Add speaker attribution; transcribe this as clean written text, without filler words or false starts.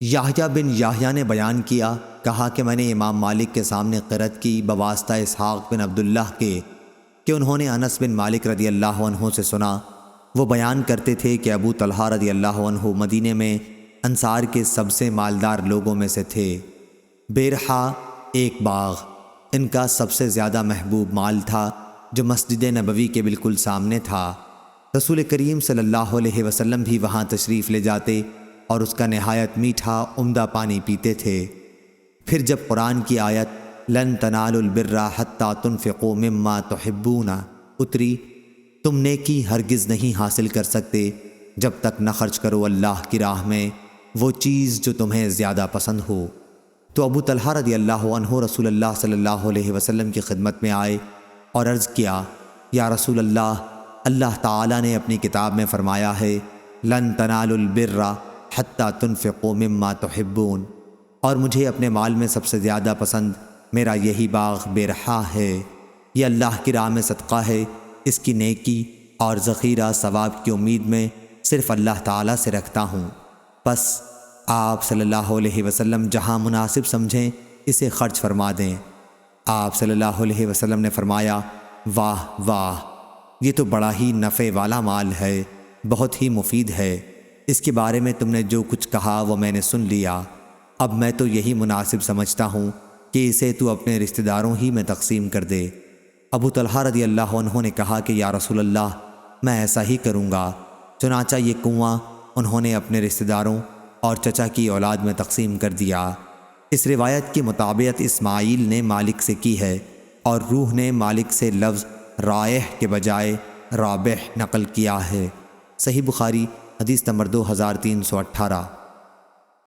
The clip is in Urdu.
Speaker 1: یحییٰ بن یحییٰ نے بیان کیا، کہا کہ میں نے امام مالک کے سامنے قرأت کی بواسطہ اسحاق بن عبداللہ کے کہ انہوں نے انس بن مالک رضی اللہ عنہ سے سنا۔ وہ بیان کرتے تھے کہ ابو طلحہ رضی اللہ عنہ مدینے میں انصار کے سب سے مالدار لوگوں میں سے تھے۔ بیرحا ایک باغ ان کا سب سے زیادہ محبوب مال تھا جو مسجد نبوی کے بالکل سامنے تھا۔ رسول کریم صلی اللہ علیہ وسلم بھی وہاں تشریف لے جاتے اور اس کا نہایت میٹھا عمدہ پانی پیتے تھے۔ پھر جب قرآن کی آیت لن تنالوا البر حتی تنفقوا مما تحبون اتری، تم نیکی ہرگز نہیں حاصل کر سکتے جب تک نہ خرچ کرو اللہ کی راہ میں وہ چیز جو تمہیں زیادہ پسند ہو، تو ابو طلحہ رضی اللہ عنہ رسول اللہ صلی اللہ علیہ وسلم کی خدمت میں آئے اور عرض کیا، یا رسول اللہ، اللہ تعالیٰ نے اپنی کتاب میں فرمایا ہے لن تنالوا البر حتی تنفقوا مما تحبون، اور مجھے اپنے مال میں سب سے زیادہ پسند میرا یہی باغ بیرحا ہے۔ یہ اللہ کی راہ میں صدقہ ہے، اس کی نیکی اور ذخیرہ ثواب کی امید میں صرف اللہ تعالیٰ سے رکھتا ہوں، بس آپ صلی اللہ علیہ وسلم جہاں مناسب سمجھیں اسے خرچ فرما دیں۔ آپ صلی اللہ علیہ وسلم نے فرمایا، واہ واہ، یہ تو بڑا ہی نفع والا مال ہے، بہت ہی مفید ہے، اس کے بارے میں تم نے جو کچھ کہا وہ میں نے سن لیا، اب میں تو یہی مناسب سمجھتا ہوں کہ اسے تو اپنے رشتہ داروں ہی میں تقسیم کر دے۔ ابو طلحہ رضی اللہ عنہ نے کہا کہ یا رسول اللہ، میں ایسا ہی کروں گا۔ چنانچہ یہ کنواں انہوں نے اپنے رشتہ داروں اور چچا کی اولاد میں تقسیم کر دیا۔ اس روایت کی مطابقت اسماعیل نے مالک سے کی ہے اور روح نے مالک سے لفظ رائح کے بجائے رابح نقل کیا ہے۔ صحیح بخاری حدیث نمبر 2318۔